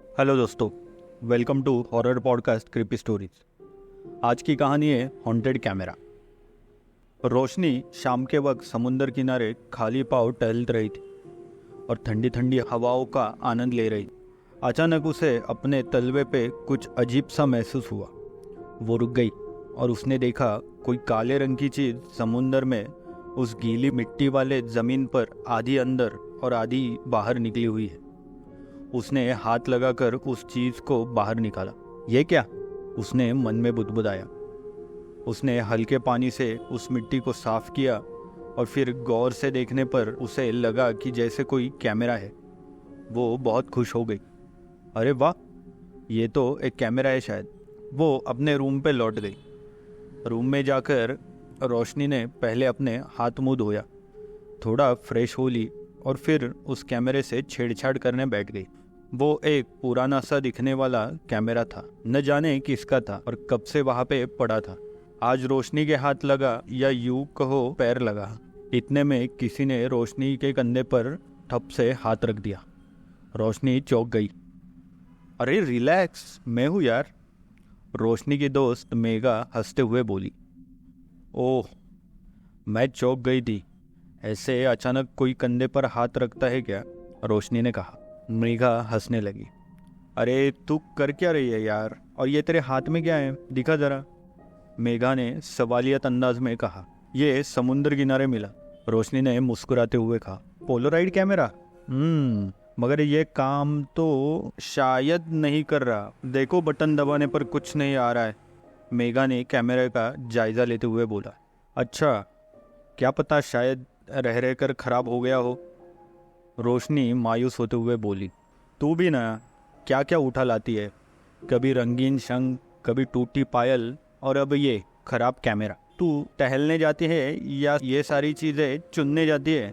Hello दोस्तों, welcome to horror podcast creepy stories. आज की कहानी है हॉन्टेड कैमरा। रोशनी शाम के वक्त समुंदर किनारे खाली पाँव टहल रही थी और ठंडी ठंडी हवाओं का आनंद ले रही। अचानक उसे अपने तलवे पे कुछ अजीब सा महसूस हुआ। वो रुक गई और उसने देखा कोई काले रंग की चीज़ समुंदर में उस गीली मिट्टी वाले ज़मीन पर आधी अंदर और आधी बाहर निकली हुई है। उसने हाथ लगाकर उस चीज को बाहर निकाला। ये क्या? उसने मन में बुदबुदाया। उसने हल्के पानी से उस मिट्टी को साफ किया और फिर गौर से देखने पर उसे लगा कि जैसे कोई कैमरा है। वो बहुत खुश हो गई। अरे वाह, ये तो एक कैमरा है शायद। वो अपने रूम पे लौट गई। रूम में जाकर रोशनी ने पहले अपने हाथ मुंह धोया, थोड़ा फ्रेश हो ली और फिर उस कैमरे से छेड़छाड़ करने बैठ गई। वो एक पुराना सा दिखने वाला कैमरा था। न जाने किसका था और कब से वहां पे पड़ा था। आज रोशनी के हाथ लगा या यूं कहो पैर लगा। इतने में किसी ने रोशनी के कंधे पर ठप से हाथ रख दिया। रोशनी चौंक गई। अरे रिलैक्स, मैं हूँ यार। रोशनी की दोस्त मेघा हंसते हुए बोली। ओह, मैं चौंक गई थी। ऐसे अचानक कोई कंधे पर हाथ रखता है क्या? रोशनी ने कहा। मेघा हंसने लगी। अरे तू कर क्या रही है यार, और ये तेरे हाथ में क्या है, दिखा जरा। मेघा ने सवालियत अंदाज में कहा। ये समुद्र किनारे मिला। रोशनी ने मुस्कुराते हुए कहा। Polaroid camera? मगर ये काम तो शायद नहीं कर रहा। देखो, बटन दबाने पर कुछ नहीं आ रहा है। मेघा ने कैमरे का जायजा लेते हुए बोला। अच्छा, क्या पता शायद रह रहकर खराब हो गया हो। रोशनी मायूस होते हुए बोली। तू भी ना, क्या क्या उठा लाती है। कभी रंगीन शंख, कभी टूटी पायल और अब ये खराब कैमरा। तू टहलने जाती है या ये सारी चीज़ें चुनने जाती है?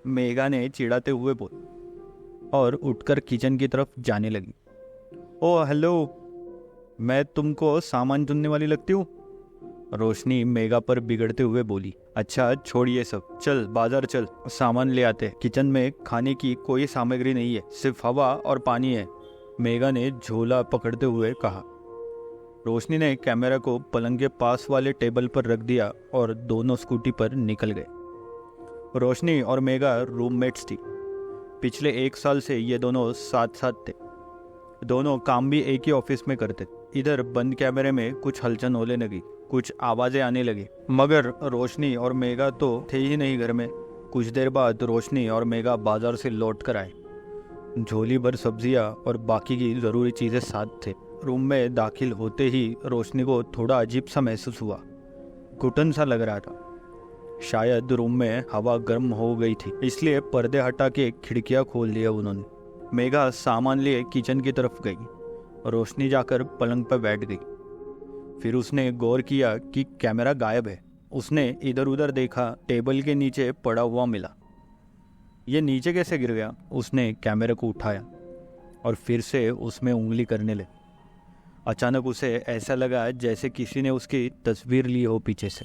मेघा ने चिढ़ाते हुए बोली और उठकर किचन की तरफ जाने लगी। ओ हेलो, मैं तुमको सामान चुनने वाली लगती हूँ? रोशनी मेघा पर बिगड़ते हुए बोली। अच्छा छोड़ ये सब, चल बाजार चल, सामान ले आते। किचन में खाने की कोई सामग्री नहीं है, सिर्फ हवा और पानी है। मेघा ने झोला पकड़ते हुए कहा। रोशनी ने कैमरा को पलंग के पास वाले टेबल पर रख दिया और दोनों स्कूटी पर निकल गए। रोशनी और मेघा रूममेट्स थी। पिछले 1 साल से ये दोनों साथ साथ थे। दोनों काम भी एक ही ऑफिस में करते। इधर बंद कैमरे में कुछ हलचल होने लगी, कुछ आवाजें आने लगी, मगर रोशनी और मेघा तो थे ही नहीं घर में। कुछ देर बाद रोशनी और मेघा बाजार से लौट कर आए। झोली भर सब्जियां और बाकी की जरूरी चीजें साथ थे। रूम में दाखिल होते ही रोशनी को थोड़ा अजीब सा महसूस हुआ। घुटन सा लग रहा था। शायद रूम में हवा गर्म हो गई थी, इसलिए पर्दे हटा के खिड़कियां खोल दिया उन्होंने। मेघा सामान लिए किचन की तरफ गई। रोशनी जाकर पलंग पर बैठ गई। फिर उसने गौर किया कि कैमरा गायब है। उसने इधर उधर देखा, टेबल के नीचे पड़ा हुआ मिला। ये नीचे कैसे गिर गया? उसने कैमरे को उठाया और फिर से उसमें उंगली करने लगी। अचानक उसे ऐसा लगा जैसे किसी ने उसकी तस्वीर ली हो पीछे से।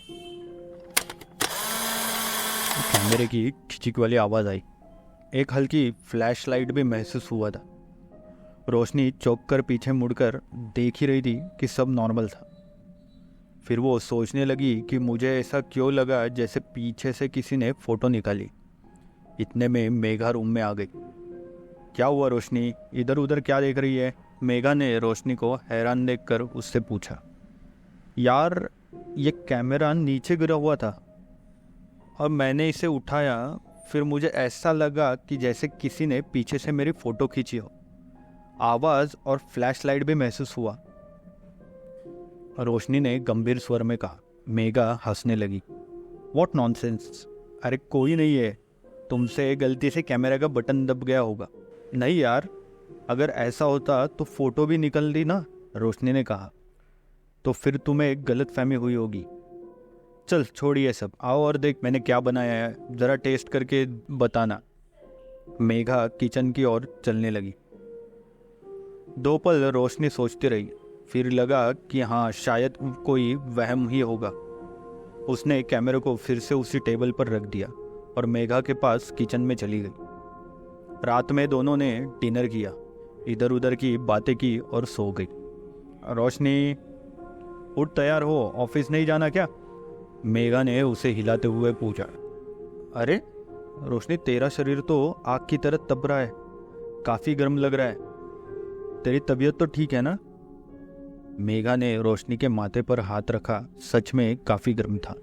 कैमरे की खिचक वाली आवाज आई। एक हल्की फ्लैश लाइट भी महसूस हुआ था। रोशनी चौंक कर पीछे मुड़कर देख ही रही थी कि सब नॉर्मल था। फिर वो सोचने लगी कि मुझे ऐसा क्यों लगा जैसे पीछे से किसी ने फोटो निकाली। इतने में मेघा रूम में आ गई। क्या हुआ रोशनी, इधर उधर क्या देख रही है? मेघा ने रोशनी को हैरान देखकर उससे पूछा। यार, ये कैमरा नीचे गिरा हुआ था और मैंने इसे उठाया। फिर मुझे ऐसा लगा कि जैसे किसी ने पीछे से मेरी फोटो खींची हो। आवाज और फ्लैशलाइट भी महसूस हुआ। रोशनी ने गंभीर स्वर में कहा। मेघा हंसने लगी। व्हाट नॉनसेंस, अरे कोई नहीं है, तुमसे गलती से कैमरा का बटन दब गया होगा। नहीं यार, अगर ऐसा होता तो फोटो भी निकल दी ना, रोशनी ने कहा। तो फिर तुम्हें गलतफहमी हुई होगी। चल छोड़िए सब, आओ और देख मैंने क्या बनाया है, जरा टेस्ट करके बताना। मेघा किचन की ओर चलने लगी। 2 पल रोशनी सोचती रही, फिर लगा कि हाँ शायद कोई वहम ही होगा। उसने कैमरे को फिर से उसी टेबल पर रख दिया और मेघा के पास किचन में चली गई। रात में दोनों ने डिनर किया। इधर उधर की बातें की और सो गई। रोशनी, उठ, तैयार हो, ऑफिस नहीं जाना क्या? मेघा ने उसे हिलाते हुए पूछा। अरे रोशनी, तेरा शरीर तो आग की तरह तप रहा है, काफ़ी गर्म लग रहा है। तेरी तबीयत तो ठीक है ना? मेघा ने रोशनी के माथे पर हाथ रखा। सच में काफ़ी गर्म था।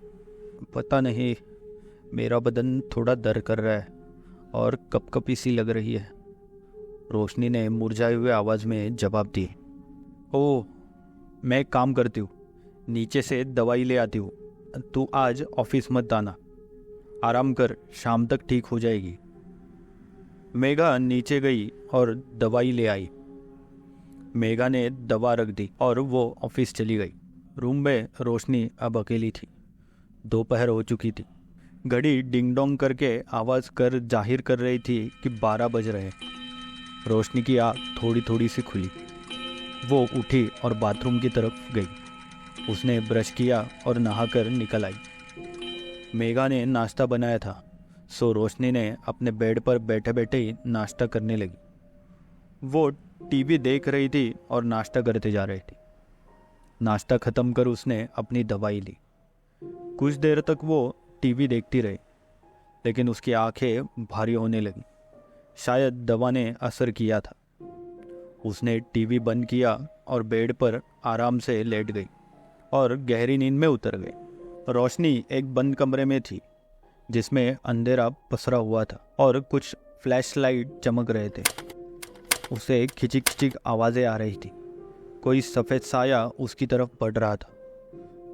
पता नहीं, मेरा बदन थोड़ा दर्द कर रहा है और कपकपी सी लग रही है, रोशनी ने मुरझाए हुए आवाज़ में जवाब दिया। ओह, मैं एक काम करती हूँ, नीचे से दवाई ले आती हूँ। तू आज ऑफिस मत आना, आराम कर, शाम तक ठीक हो जाएगी। मेघा नीचे गई और दवाई ले आई। मेघा ने दवा रख दी और वो ऑफिस चली गई। रूम में रोशनी अब अकेली थी। दोपहर हो चुकी थी। घड़ी डिंग डोंग करके आवाज़ कर जाहिर कर रही थी कि 12 बज रहे। रोशनी की आँख थोड़ी थोड़ी सी खुली। वो उठी और बाथरूम की तरफ गई। उसने ब्रश किया और नहाकर निकल आई। मेघा ने नाश्ता बनाया था, सो रोशनी ने अपने बेड पर बैठे बैठे ही नाश्ता करने लगी। वो टीवी देख रही थी और नाश्ता करते जा रही थी। नाश्ता ख़त्म कर उसने अपनी दवाई ली। कुछ देर तक वो टीवी देखती रही, लेकिन उसकी आंखें भारी होने लगी। शायद दवा ने असर किया था। उसने टीवी बंद किया और बेड पर आराम से लेट गई और गहरी नींद में उतर गई। रोशनी एक बंद कमरे में थी जिसमें अंधेरा पसरा हुआ था और कुछ फ्लैश लाइट चमक रहे थे। उसे खिचिक खिचिक आवाज़ें आ रही थी। कोई सफ़ेद साया उसकी तरफ बढ़ रहा था।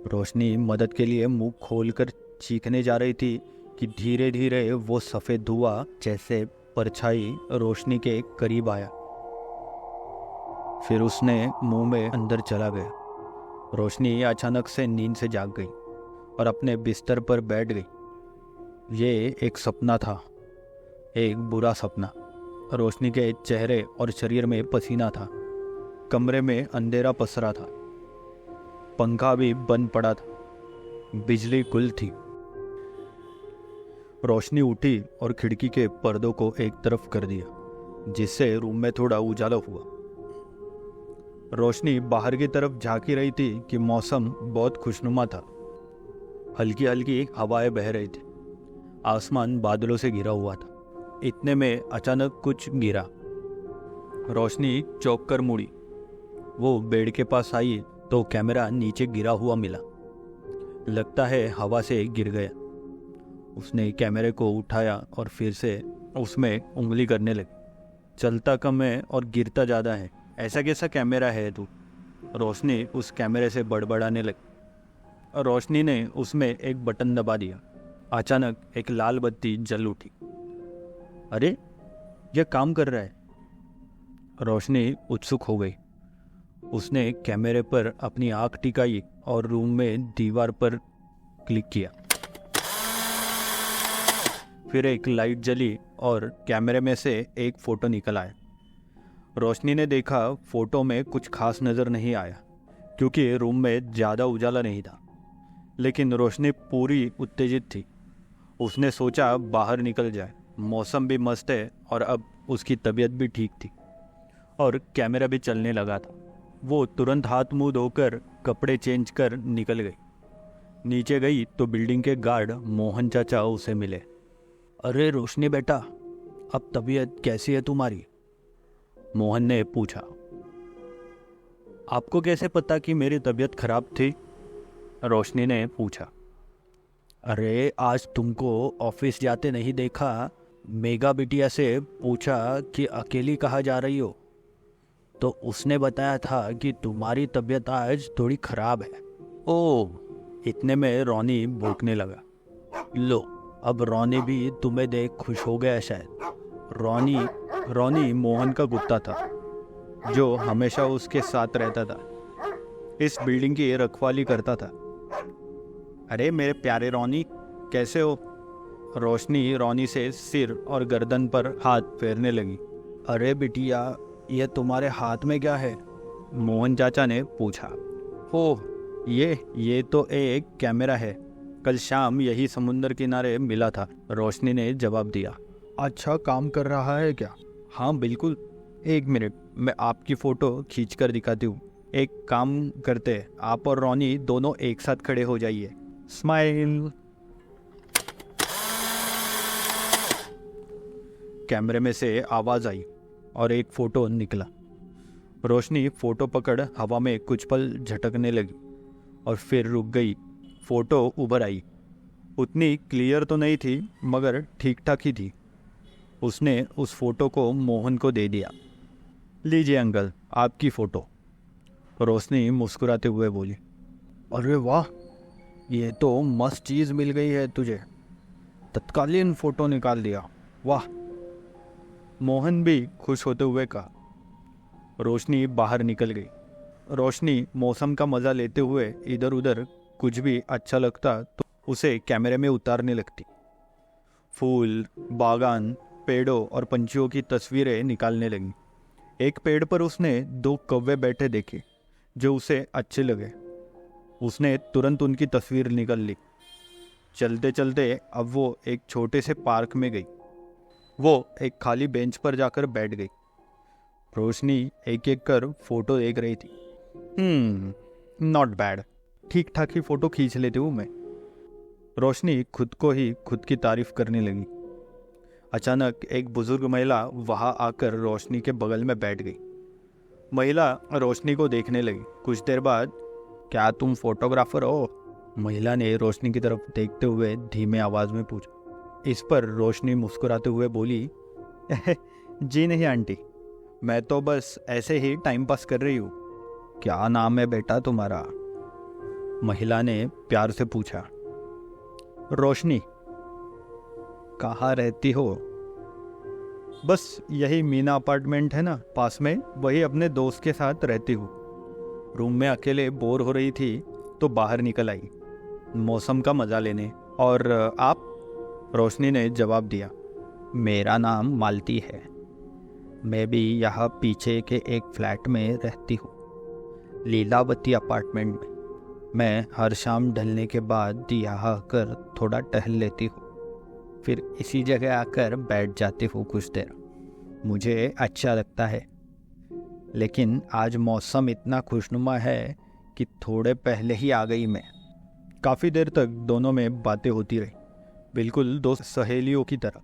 रोशनी मदद के लिए मुंह खोलकर चीखने जा रही थी कि धीरे धीरे वो सफ़ेद धुआं जैसे परछाई रोशनी के करीब आया। फिर उसने मुंह में अंदर चला गया। रोशनी अचानक से नींद से जाग गई और अपने बिस्तर पर बैठ गई। ये एक सपना था, एक बुरा सपना। रोशनी के चेहरे और शरीर में पसीना था। कमरे में अंधेरा पसरा था। पंखा भी बंद पड़ा था। बिजली गुल थी। रोशनी उठी और खिड़की के पर्दों को एक तरफ कर दिया, जिससे रूम में थोड़ा उजाला हुआ। रोशनी बाहर की तरफ झांकी रही थी कि मौसम बहुत खुशनुमा था। हल्की हल्की हवाएं बह रही थी। आसमान बादलों से घिरा हुआ था। इतने में अचानक कुछ गिरा। रोशनी चौंक कर मुड़ी। वो बेड के पास आई तो कैमरा नीचे गिरा हुआ मिला। लगता है हवा से गिर गया। उसने कैमरे को उठाया और फिर से उसमें उंगली करने लगी। चलता कम है और गिरता ज़्यादा है, ऐसा कैसा कैमरा है तू? रोशनी उस कैमरे से बड़बड़ाने लगी। रोशनी ने उसमें एक बटन दबा दिया। अचानक एक लाल बत्ती जल उठी। अरे, यह काम कर रहा है। रोशनी उत्सुक हो गई। उसने कैमरे पर अपनी आंख टिकाई और रूम में दीवार पर क्लिक किया। फिर एक लाइट जली और कैमरे में से एक फ़ोटो निकल आया। रोशनी ने देखा फ़ोटो में कुछ खास नज़र नहीं आया क्योंकि रूम में ज़्यादा उजाला नहीं था, लेकिन रोशनी पूरी उत्तेजित थी। उसने सोचा बाहर निकल जाए, मौसम भी मस्त है और अब उसकी तबीयत भी ठीक थी और कैमरा भी चलने लगा था। वो तुरंत हाथ मुंह धोकर कपड़े चेंज कर निकल गई। नीचे गई तो बिल्डिंग के गार्ड मोहन चाचा उसे मिले। अरे रोशनी बेटा, अब तबीयत कैसी है तुम्हारी? मोहन ने पूछा। आपको कैसे पता कि मेरी तबीयत खराब थी? रोशनी ने पूछा। अरे आज तुमको ऑफिस जाते नहीं देखा। मेघा बिटिया से पूछा कि अकेली कहाँ जा रही हो, तो उसने बताया था कि तुम्हारी तबीयत आज थोड़ी खराब है। ओह, इतने में रोनी भौंकने लगा। लो, अब रोनी भी तुम्हें देख खुश हो गया शायद। रोनी मोहन का कुत्ता था जो हमेशा उसके साथ रहता था। इस बिल्डिंग की रखवाली करता था। अरे मेरे प्यारे रोनी, कैसे हो? रोशनी रोनी से सिर और गर्दन पर हाथ फेरने लगी। अरे बिटिया, ये तुम्हारे हाथ में क्या है? मोहन चाचा ने पूछा। ओह, ये तो एक कैमरा है। कल शाम यही समुद्र किनारे मिला था, रोशनी ने जवाब दिया। अच्छा काम कर रहा है क्या? हाँ बिल्कुल, एक मिनट, मैं आपकी फ़ोटो खींच कर दिखाती हूँ। एक काम करते, आप और रोनी दोनों एक साथ खड़े हो जाइए। स्माइल। कैमरे में से आवाज़ आई और एक फ़ोटो निकला। रोशनी फ़ोटो पकड़ हवा में कुछ पल झटकने लगी और फिर रुक गई। फ़ोटो उभर आई। उतनी क्लियर तो नहीं थी, मगर ठीक ठाक ही थी। उसने उस फ़ोटो को मोहन को दे दिया। लीजिए अंकल, आपकी फ़ोटो। रोशनी मुस्कुराते हुए बोली, अरे वाह, ये तो मस्त चीज़ मिल गई है तुझे। तत्कालीन फ़ोटो निकाल दिया, वाह। मोहन भी खुश होते हुए कहा। रोशनी बाहर निकल गई। रोशनी मौसम का मज़ा लेते हुए इधर उधर कुछ भी अच्छा लगता तो उसे कैमरे में उतारने लगती। फूल, बागान, पेड़ों और पंछियों की तस्वीरें निकालने लगी। एक पेड़ पर उसने 2 कौवे बैठे देखे जो उसे अच्छे लगे। उसने तुरंत उनकी तस्वीर निकाल ली। चलते चलते अब वो एक छोटे से पार्क में गई। वो एक खाली बेंच पर जाकर बैठ गई। रोशनी एक एक कर फोटो देख रही थी। नॉट बैड, ठीक ठाक ही फोटो खींच लेती हूँ मैं। रोशनी खुद को ही खुद की तारीफ करने लगी। अचानक एक बुजुर्ग महिला वहां आकर रोशनी के बगल में बैठ गई। महिला रोशनी को देखने लगी। कुछ देर बाद, क्या तुम फोटोग्राफर हो? महिला ने रोशनी की तरफ देखते हुए धीमे आवाज में पूछा। इस पर रोशनी मुस्कुराते हुए बोली, जी नहीं आंटी, मैं तो बस ऐसे ही टाइम पास कर रही हूँ। क्या नाम है बेटा तुम्हारा? महिला ने प्यार से पूछा। रोशनी। कहाँ रहती हो? बस यही मीना अपार्टमेंट है ना पास में, वही अपने दोस्त के साथ रहती हूँ। रूम में अकेले बोर हो रही थी तो बाहर निकल आई मौसम का मज़ा लेने। और आप? रोशनी ने जवाब दिया, मेरा नाम मालती है। मैं भी यहाँ पीछे के एक फ्लैट में रहती हूँ, लीलावती अपार्टमेंट में। मैं हर शाम ढलने के बाद यहाँ आकर थोड़ा टहल लेती हूँ, फिर इसी जगह आकर बैठ जाती हूँ कुछ देर। मुझे अच्छा लगता है, लेकिन आज मौसम इतना खुशनुमा है कि थोड़े पहले ही आ गई मैं। काफ़ी देर तक दोनों में बातें होती रही, बिल्कुल 2 सहेलियों की तरह।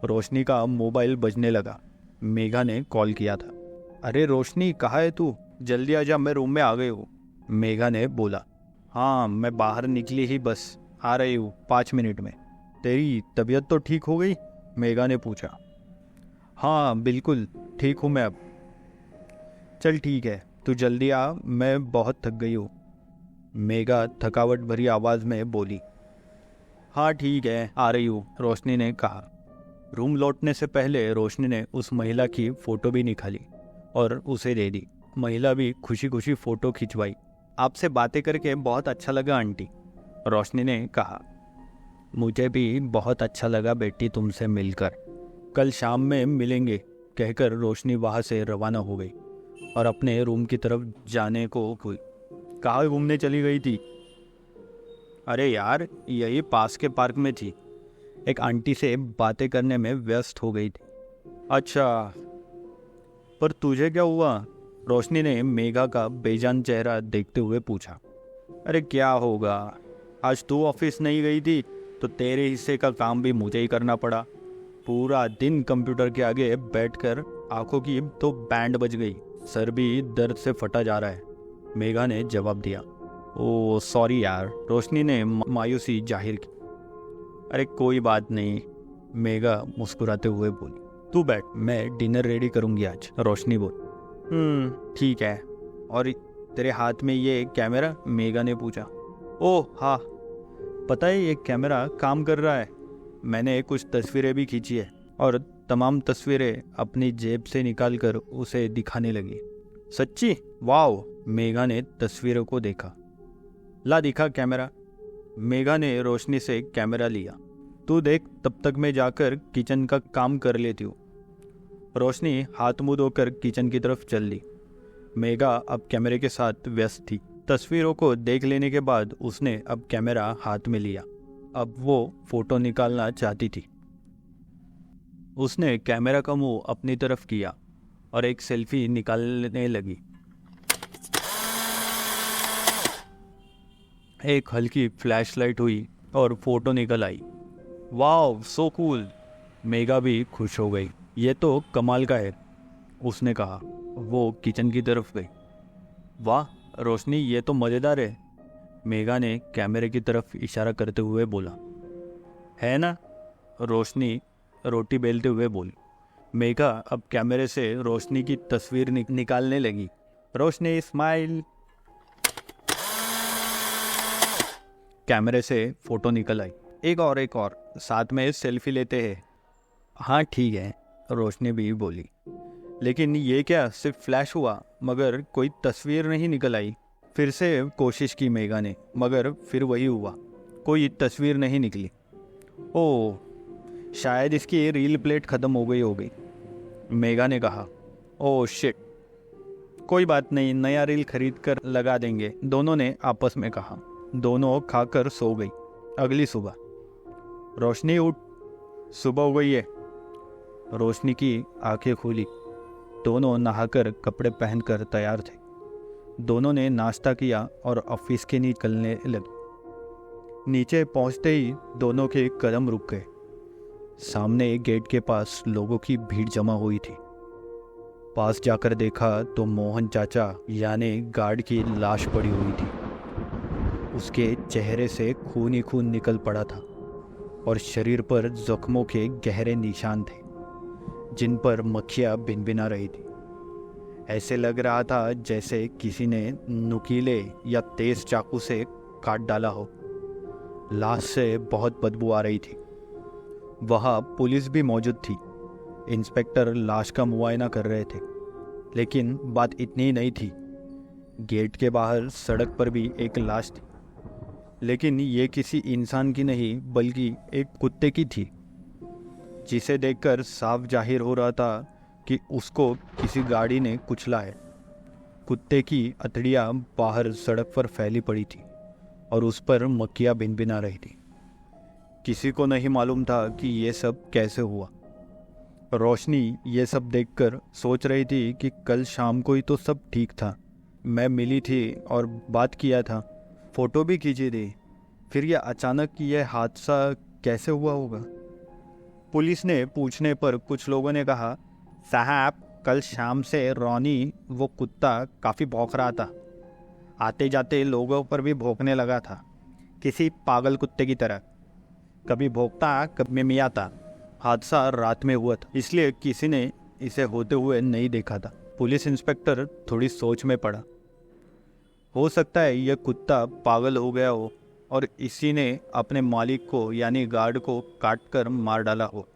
रोशनी का मोबाइल बजने लगा। मेघा ने कॉल किया था। अरे रोशनी, कहाँ है तू? जल्दी आजा, मैं रूम में आ गई हूँ। मेघा ने बोला। हाँ, मैं बाहर निकली ही, बस आ रही हूँ 5 मिनट में। तेरी तबीयत तो ठीक हो गई? मेघा ने पूछा। हाँ बिल्कुल ठीक हूँ मैं अब। चल ठीक है, तू जल्दी आ, मैं बहुत थक गई हूँ। मेघा थकावट भरी आवाज़ में बोली। हाँ ठीक है, आ रही हूँ, रोशनी ने कहा। रूम लौटने से पहले रोशनी ने उस महिला की फ़ोटो भी निकाली और उसे दे दी। महिला भी खुशी खुशी फ़ोटो खिंचवाई। आपसे बातें करके बहुत अच्छा लगा आंटी, रोशनी ने कहा। मुझे भी बहुत अच्छा लगा बेटी तुमसे मिलकर। कल शाम में मिलेंगे, कहकर रोशनी वहाँ से रवाना हो गई और अपने रूम की तरफ जाने को हुई। कहाँ घूमने चली गई थी? अरे यार, यही पास के पार्क में थी। एक आंटी से बातें करने में व्यस्त हो गई थी। अच्छा, पर तुझे क्या हुआ? रोशनी ने मेघा का बेजान चेहरा देखते हुए पूछा। अरे क्या होगा, आज तू ऑफिस नहीं गई थी तो तेरे हिस्से का काम भी मुझे ही करना पड़ा। पूरा दिन कंप्यूटर के आगे बैठकर आंखों की तो बैंड बज गई, सर भी दर्द से फटा जा रहा है, मेघा ने जवाब दिया। ओह सॉरी यार, रोशनी ने मायूसी जाहिर की। अरे कोई बात नहीं, मेघा मुस्कुराते हुए बोली। तू बैठ, मैं डिनर रेडी करूंगी आज, रोशनी बोली। ठीक है। और तेरे हाथ में ये कैमरा? मेघा ने पूछा। ओह हाँ, पता है ये कैमरा काम कर रहा है। मैंने कुछ तस्वीरें भी खींची है और तमाम तस्वीरें अपनी जेब से निकालकर उसे दिखाने लगी। सच्ची? वाओ, मेघा ने तस्वीरों को देखा। ला दिखा कैमरा। मेघा ने रोशनी से कैमरा लिया। तू देख, तब तक मैं जाकर किचन का काम कर लेती हूँ। रोशनी हाथ मुंह धोकर किचन की तरफ चल दी। मेघा अब कैमरे के साथ व्यस्त थी। तस्वीरों को देख लेने के बाद उसने अब कैमरा हाथ में लिया। अब वो फोटो निकालना चाहती थी। उसने कैमरा का मुंह अपनी तरफ किया और एक सेल्फी निकालने लगी। एक हल्की फ्लैशलाइट हुई और फोटो निकल आई। वाव, सो कूल। मेघा भी खुश हो गई। ये तो कमाल का है, उसने कहा। वो किचन की तरफ गई। वाह रोशनी, ये तो मज़ेदार है, मेघा ने कैमरे की तरफ इशारा करते हुए बोला। है ना, रोशनी रोटी बेलते हुए बोली। मेघा अब कैमरे से रोशनी की तस्वीर निकालने लगी। रोशनी स्माइल। कैमरे से फोटो निकल आई। एक और साथ में सेल्फी लेते हैं। हाँ ठीक है, रोशनी भी बोली। लेकिन ये क्या, सिर्फ फ्लैश हुआ मगर कोई तस्वीर नहीं निकल आई। फिर से कोशिश की मेघा ने, मगर फिर वही हुआ, कोई तस्वीर नहीं निकली। ओह, शायद इसकी रील प्लेट ख़त्म हो गई होगी, मेघा ने कहा। ओह शिट, कोई बात नहीं, नया रील खरीद कर लगा देंगे, दोनों ने आपस में कहा। दोनों खाकर सो गई। अगली सुबह, रोशनी उठ, सुबह हो गई है। रोशनी की आंखें खुली। दोनों नहाकर कपड़े पहनकर तैयार थे। दोनों ने नाश्ता किया और ऑफिस के निकलने लगे। नीचे पहुंचते ही दोनों के कदम रुक गए। सामने एक गेट के पास लोगों की भीड़ जमा हुई थी। पास जाकर देखा तो मोहन चाचा यानी गार्ड की लाश पड़ी हुई थी। उसके चेहरे से खून ही खून निकल पड़ा था और शरीर पर जख्मों के गहरे निशान थे, जिन पर मक्खियाँ भिनभिना रही थी। ऐसे लग रहा था जैसे किसी ने नुकीले या तेज चाकू से काट डाला हो। लाश से बहुत बदबू आ रही थी। वहाँ पुलिस भी मौजूद थी। इंस्पेक्टर लाश का मुआयना कर रहे थे। लेकिन बात इतनी ही नहीं थी। गेट के बाहर सड़क पर भी एक लाश थी, लेकिन ये किसी इंसान की नहीं बल्कि एक कुत्ते की थी, जिसे देखकर साफ जाहिर हो रहा था कि उसको किसी गाड़ी ने कुचला है। कुत्ते की अतड़ियाँ बाहर सड़क पर फैली पड़ी थी और उस पर मक्खियाँ भिनभिना रही थी। किसी को नहीं मालूम था कि ये सब कैसे हुआ। रोशनी ये सब देखकर सोच रही थी कि कल शाम को ही तो सब ठीक था। मैं मिली थी और बात किया था, फ़ोटो भी खींची थी। फिर यह अचानक यह हादसा कैसे हुआ होगा? पुलिस ने पूछने पर कुछ लोगों ने कहा, साहब कल शाम से रोनी वो कुत्ता काफ़ी भौंक रहा था। आते जाते लोगों पर भी भौंकने लगा था, किसी पागल कुत्ते की तरह। कभी भौंकता, कभी मियाता। हादसा रात में हुआ था, इसलिए किसी ने इसे होते हुए नहीं देखा था। पुलिस इंस्पेक्टर थोड़ी सोच में पड़ा। हो सकता है यह कुत्ता पागल हो गया हो और इसी ने अपने मालिक को यानी गार्ड को काट कर मार डाला हो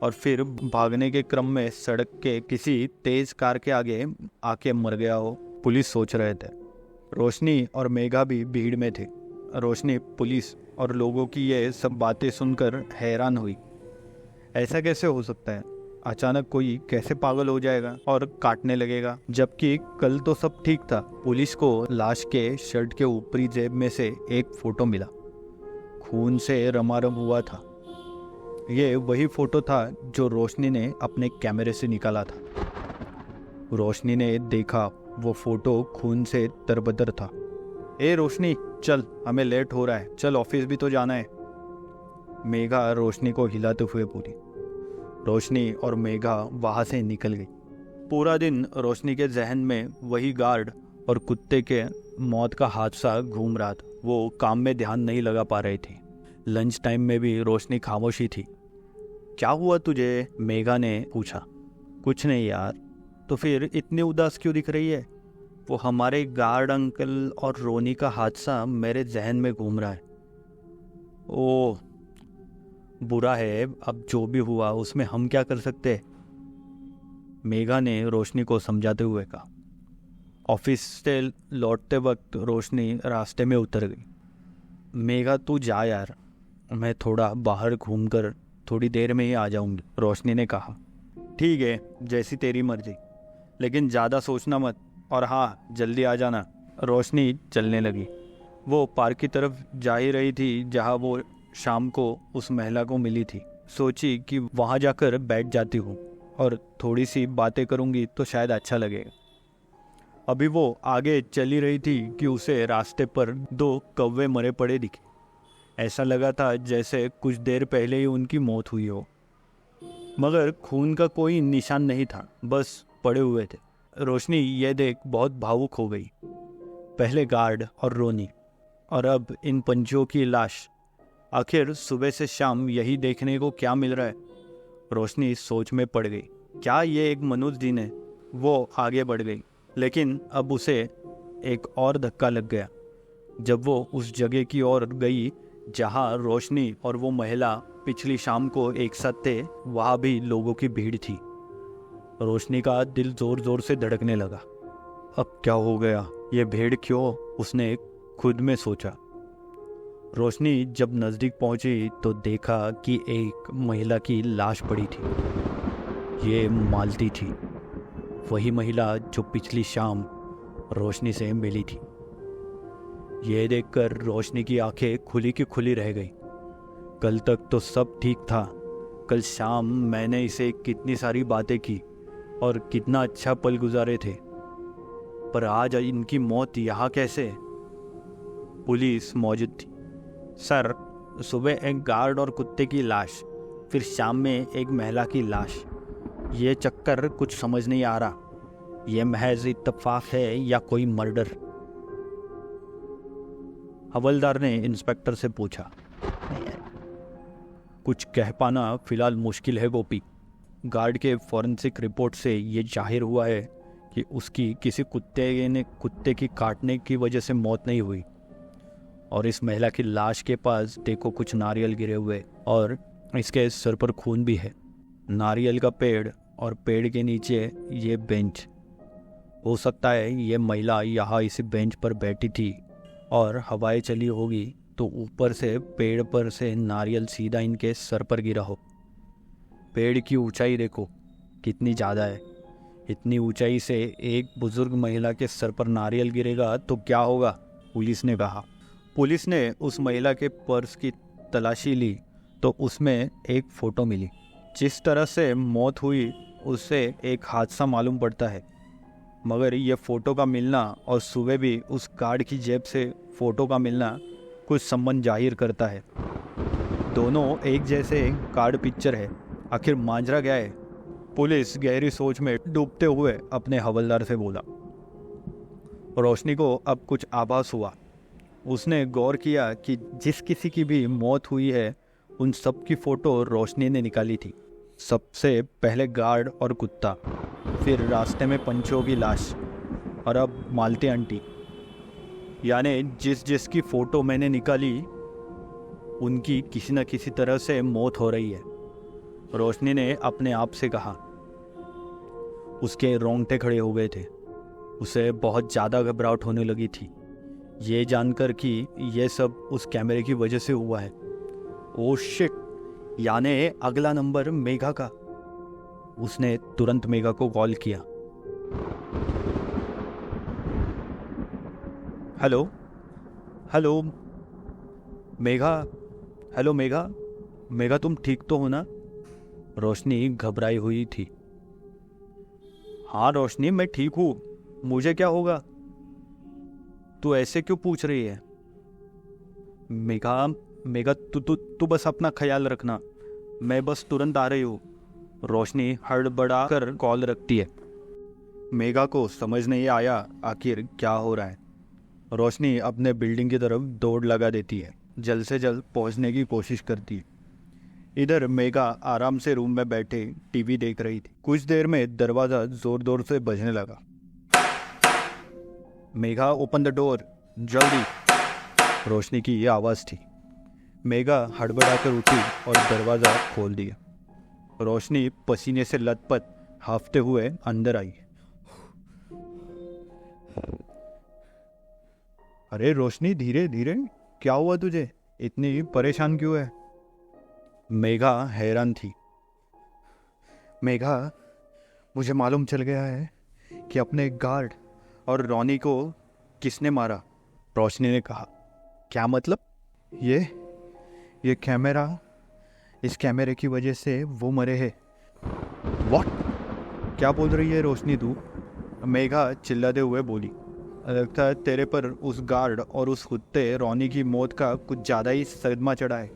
और फिर भागने के क्रम में सड़क के किसी तेज कार के आगे आके मर गया हो, पुलिस सोच रहे थे। रोशनी और मेघा भी भीड़ में थे। रोशनी पुलिस और लोगों की ये सब बातें सुनकर हैरान हुई। ऐसा कैसे हो सकता है? अचानक कोई कैसे पागल हो जाएगा और काटने लगेगा, जबकि कल तो सब ठीक था। पुलिस को लाश के शर्ट के ऊपरी जेब में से एक फोटो मिला, खून से रमारम हुआ था। ये वही फोटो था जो रोशनी ने अपने कैमरे से निकाला था। रोशनी ने देखा वो फोटो खून से तरबतर था। ए रोशनी चल, हमें लेट हो रहा है, चल ऑफिस भी तो जाना है, मेघा रोशनी को हिलाते हुए बोली। रोशनी और मेघा वहाँ से निकल गई। पूरा दिन रोशनी के जहन में वही गार्ड और कुत्ते के मौत का हादसा घूम रहा था। वो काम में ध्यान नहीं लगा पा रही थी। लंच टाइम में भी रोशनी खामोशी थी। क्या हुआ तुझे? मेघा ने पूछा। कुछ नहीं यार। तो फिर इतनी उदास क्यों दिख रही है? वो हमारे गार्ड अंकल और रोनी का हादसा मेरे जहन में घूम रहा है। ओह बुरा है, अब जो भी हुआ उसमें हम क्या कर सकते हैं, मेघा ने रोशनी को समझाते हुए कहा। ऑफिस से लौटते वक्त रोशनी रास्ते में उतर गई। मेघा तू जा यार, मैं थोड़ा बाहर घूमकर थोड़ी देर में ही आ जाऊंगी, रोशनी ने कहा। ठीक है, जैसी तेरी मर्जी, लेकिन ज़्यादा सोचना मत, और हाँ जल्दी आ जाना। रोशनी चलने लगी। वो पार्क की तरफ जा ही रही थी जहाँ वो शाम को उस महिला को मिली थी। सोची कि वहाँ जाकर बैठ जाती हूँ, और थोड़ी सी बातें करूँगी तो शायद अच्छा लगेगा। अभी वो आगे चली रही थी कि उसे रास्ते पर 2 कौवे मरे पड़े दिखे। ऐसा लगा था जैसे कुछ देर पहले ही उनकी मौत हुई हो, मगर खून का कोई निशान नहीं था, बस पड़े हुए थे। रोशनी ये देख बहुत भावुक हो गई। पहले गार्ड और रोनी, और अब इन पंछियों की लाश। आखिर सुबह से शाम यही देखने को क्या मिल रहा है? रोशनी सोच में पड़ गई। क्या ये एक मनुष्य दिन है? वो आगे बढ़ गई, लेकिन अब उसे एक और धक्का लग गया। जब वो उस जगह की ओर गई जहां रोशनी और वो महिला पिछली शाम को एक साथ थे, वहां भी लोगों की भीड़ थी। रोशनी का दिल जोर जोर से धड़कने लगा। अब क्या हो गया? ये भीड़ क्यों? उसने खुद में सोचा। रोशनी जब नज़दीक पहुंची तो देखा कि एक महिला की लाश पड़ी थी। ये मालती थी, वही महिला जो पिछली शाम रोशनी से मिली थी। ये देखकर रोशनी की आंखें खुली की खुली रह गई। कल तक तो सब ठीक था। कल शाम मैंने इसे कितनी सारी बातें की और कितना अच्छा पल गुजारे थे, पर आज इनकी मौत यहाँ कैसे? पुलिस मौजूद थी। सर, सुबह एक गार्ड और कुत्ते की लाश, फिर शाम में एक महिला की लाश। ये चक्कर कुछ समझ नहीं आ रहा। ये महज इत्तेफाक है या कोई मर्डर? हवलदार ने इंस्पेक्टर से पूछा। कुछ कह पाना फिलहाल मुश्किल है गोपी। गार्ड के फॉरेंसिक रिपोर्ट से ये जाहिर हुआ है कि उसकी किसी कुत्ते की काटने की वजह से मौत नहीं हुई। और इस महिला की लाश के पास देखो कुछ नारियल गिरे हुए, और इसके सर पर खून भी है। नारियल का पेड़ और पेड़ के नीचे ये बेंच। हो सकता है ये महिला यहाँ इसी बेंच पर बैठी थी और हवाएं चली होगी तो ऊपर से पेड़ पर से नारियल सीधा इनके सर पर गिरा हो। पेड़ की ऊंचाई देखो कितनी ज़्यादा है। इतनी ऊंचाई से एक बुजुर्ग महिला के सर पर नारियल गिरेगा तो क्या होगा? पुलिस ने कहा। पुलिस ने उस महिला के पर्स की तलाशी ली तो उसमें एक फ़ोटो मिली। जिस तरह से मौत हुई उससे एक हादसा मालूम पड़ता है, मगर यह फ़ोटो का मिलना और सुबह भी उस गार्ड की जेब से फ़ोटो का मिलना कुछ संबंध जाहिर करता है। दोनों एक जैसे कार्ड पिक्चर है। आखिर मांजरा क्या है? पुलिस गहरी सोच में डूबते हुए अपने हवलदार से बोला। रोशनी को अब कुछ आभास हुआ। उसने गौर किया कि जिस किसी की भी मौत हुई है उन सब की फ़ोटो रोशनी ने निकाली थी। सबसे पहले गार्ड और कुत्ता, फिर रास्ते में पंछियों की लाश, और अब मालती आंटी। यानी जिस की फ़ोटो मैंने निकाली उनकी किसी न किसी तरह से मौत हो रही है, रोशनी ने अपने आप से कहा। उसके रोंगटे खड़े हो गए थे। उसे बहुत ज़्यादा घबराहट होने लगी थी, ये जानकर कि यह सब उस कैमरे की वजह से हुआ है। ओह शिट, यानी अगला नंबर मेघा का। उसने तुरंत मेघा को कॉल किया। Hello hello Megha, hello Megha, Megha तुम ठीक तो हो ना? रोशनी घबराई हुई थी। हाँ रोशनी, मैं ठीक हूँ। मुझे क्या होगा? तू ऐसे क्यों पूछ रही है? मेघा मेघा तू तू तू बस अपना ख्याल रखना, मैं बस तुरंत आ रही हूँ। रोशनी हड़बड़ा कर कॉल रखती है। मेघा को समझ नहीं आया आखिर क्या हो रहा है। रोशनी अपने बिल्डिंग की तरफ दौड़ लगा देती है, जल्द से जल्द पहुँचने की कोशिश करती है। इधर मेघा आराम से रूम में बैठे टीवी देख रही थी। कुछ देर में दरवाज़ा ज़ोर ज़ोर से बजने लगा। मेघा ओपन द डोर, जल्दी, रोशनी की ये आवाज़ थी। मेघा हड़बड़ाकर उठी और दरवाज़ा खोल दिया। रोशनी पसीने से लथपथ हांफते हुए अंदर आई। अरे रोशनी, धीरे धीरे, क्या हुआ तुझे? इतनी परेशान क्यों है? मेघा हैरान थी। मेघा, मुझे मालूम चल गया है कि अपने गार्ड और रोनी को किसने मारा, रोशनी ने कहा। क्या मतलब? ये कैमरा, इस कैमरे की वजह से वो मरे हैं। व्हाट? क्या बोल रही है रोशनी तू? मेघा चिल्लाते हुए बोली। लगता है तेरे पर उस गार्ड और उस कुत्ते रोनी की मौत का कुछ ज़्यादा ही सदमा चढ़ा है।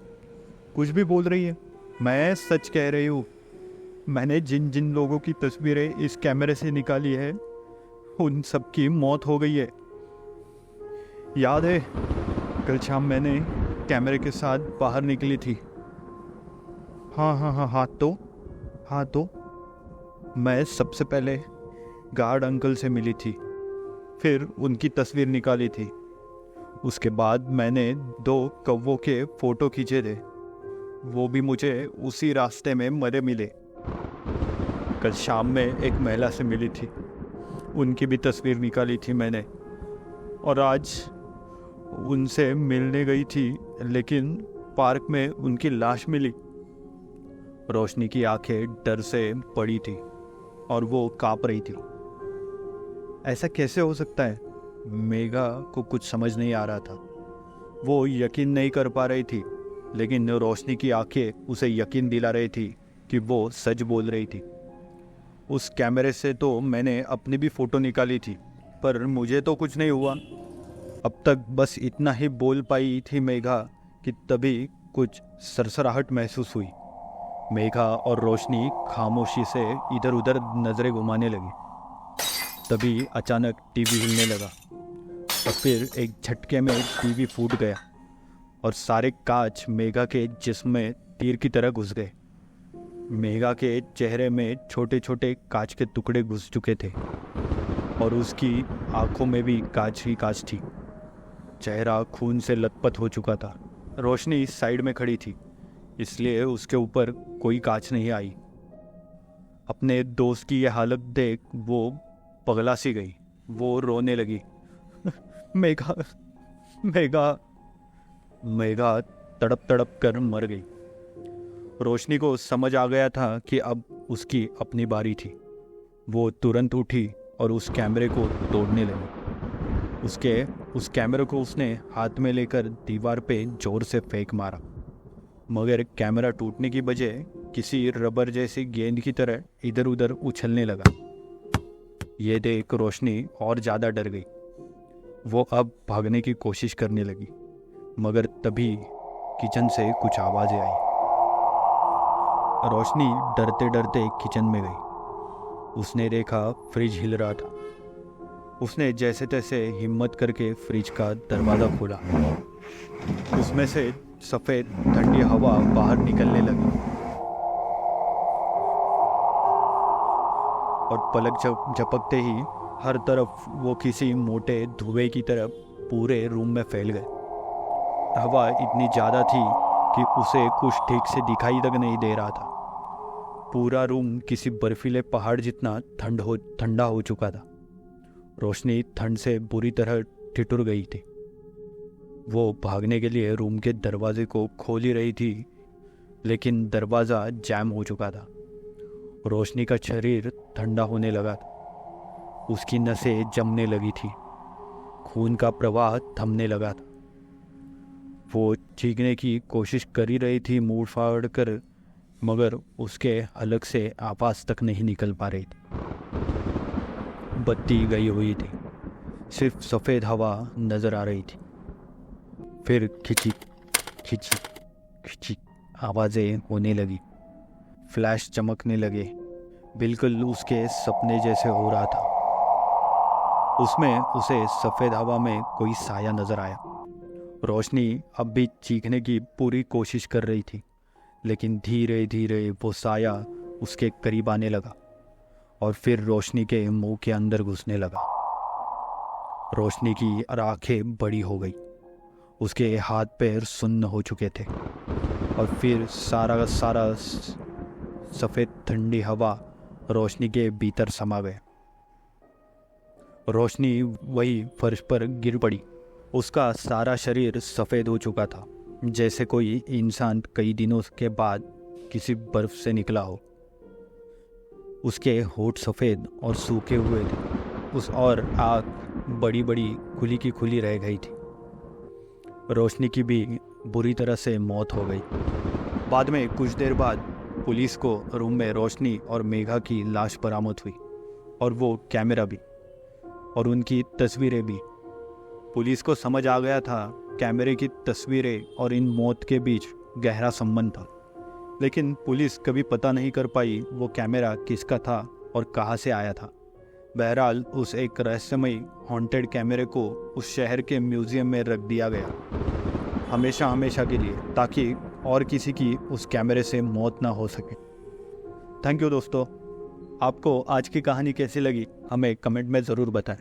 कुछ भी बोल रही है। मैं सच कह रही हूँ। मैंने जिन जिन लोगों की तस्वीरें इस कैमरे से निकाली है उन सब की मौत हो गई है। याद है कल शाम मैंने कैमरे के साथ बाहर निकली थी। हाँ तो मैं सबसे पहले गार्ड अंकल से मिली थी, फिर उनकी तस्वीर निकाली थी। उसके बाद मैंने 2 कौवों के फ़ोटो खींचे थे, वो भी मुझे उसी रास्ते में मरे मिले। कल शाम में एक महिला से मिली थी, उनकी भी तस्वीर निकाली थी मैंने। और आज उनसे मिलने गई थी, लेकिन पार्क में उनकी लाश मिली। रोशनी की आंखें डर से पड़ी थी और वो काँप रही थी। ऐसा कैसे हो सकता है? मेघा को कुछ समझ नहीं आ रहा था। वो यकीन नहीं कर पा रही थी, लेकिन रोशनी की आंखें उसे यकीन दिला रही थी कि वो सच बोल रही थी। उस कैमरे से तो मैंने अपनी भी फ़ोटो निकाली थी, पर मुझे तो कुछ नहीं हुआ। अब तक बस इतना ही बोल पाई थी मेघा कि तभी कुछ सरसराहट महसूस हुई। मेघा और रोशनी खामोशी से इधर उधर नज़रें घुमाने लगी। तभी अचानक टीवी हिलने लगा और फिर एक झटके में टीवी फूट गया और सारे कांच मेघा के जिस्म में तीर की तरह घुस गए। मेघा के चेहरे में छोटे छोटे कांच के टुकड़े घुस चुके थे और उसकी आंखों में भी कांच ही कांच थी। चेहरा खून से लथपथ हो चुका था। रोशनी साइड में खड़ी थी, इसलिए उसके ऊपर कोई कांच नहीं आई। अपने दोस्त की यह हालत देख वो पगला सी गई। वो रोने लगी। मेघा मेघा मेघा तड़प तड़प कर मर गई। रोशनी को समझ आ गया था कि अब उसकी अपनी बारी थी। वो तुरंत उठी और उस कैमरे को तोड़ने लगी। उस कैमरे को उसने हाथ में लेकर दीवार पे जोर से फेंक मारा, मगर कैमरा टूटने की बजाय किसी रबर जैसी गेंद की तरह इधर उधर उछलने लगा। ये देख रोशनी और ज़्यादा डर गई। वो अब भागने की कोशिश करने लगी, मगर तभी किचन से कुछ आवाज़ें आई। रोशनी डरते डरते किचन में गई। उसने देखा फ्रिज हिल रहा था। उसने जैसे तैसे हिम्मत करके फ्रिज का दरवाज़ा खोला। उसमें से सफ़ेद ठंडी हवा बाहर निकलने लगी और पलक झपकते ही हर तरफ वो किसी मोटे धुएं की तरह पूरे रूम में फैल गए। हवा इतनी ज़्यादा थी कि उसे कुछ ठीक से दिखाई तक नहीं दे रहा था। पूरा रूम किसी बर्फीले पहाड़ जितना ठंडा हो चुका था। रोशनी ठंड से बुरी तरह ठिठुर गई थी। वो भागने के लिए रूम के दरवाजे को खोल ही रही थी, लेकिन दरवाज़ा जैम हो चुका था। रोशनी का शरीर ठंडा होने लगा था। उसकी नसें जमने लगी थी। खून का प्रवाह थमने लगा था। वो चीखने की कोशिश कर ही रही थी मुंह फाड़ कर, मगर उसके हलक से आवाज़ तक नहीं निकल पा रही थी। बत्ती गई हुई थी, सिर्फ सफ़ेद हवा नज़र आ रही थी। फिर खिचिक खिचिक खिचिक आवाज़ें होने लगी। फ्लैश चमकने लगे, बिल्कुल उसके सपने जैसे हो रहा था। उसमें उसे सफ़ेद हवा में कोई साया नज़र आया। रोशनी अब भी चीखने की पूरी कोशिश कर रही थी, लेकिन धीरे धीरे वो साया उसके करीब आने लगा और फिर रोशनी के मुंह के अंदर घुसने लगा। रोशनी की आंखें बड़ी हो गई। उसके हाथ पैर सुन्न हो चुके थे और फिर सारा सफ़ेद ठंडी हवा रोशनी के भीतर समा गया। रोशनी वही फर्श पर गिर पड़ी। उसका सारा शरीर सफ़ेद हो चुका था, जैसे कोई इंसान कई दिनों के बाद किसी बर्फ से निकला हो। उसके होठ सफ़ेद और सूखे हुए थे। और आँख बड़ी बड़ी खुली की खुली रह गई थी। रोशनी की भी बुरी तरह से मौत हो गई। बाद में कुछ देर बाद पुलिस को रूम में रोशनी और मेघा की लाश बरामद हुई, और वो कैमरा भी, और उनकी तस्वीरें भी। पुलिस को समझ आ गया था कैमरे की तस्वीरें और इन मौत के बीच गहरा संबंध था, लेकिन पुलिस कभी पता नहीं कर पाई वो कैमरा किसका था और कहाँ से आया था। बहरहाल उस एक रहस्यमयी हॉन्टेड कैमरे को उस शहर के म्यूजियम में रख दिया गया, हमेशा हमेशा के लिए, ताकि और किसी की उस कैमरे से मौत ना हो सके। थैंक यू दोस्तों। आपको आज की कहानी कैसी लगी हमें कमेंट में ज़रूर बताएं।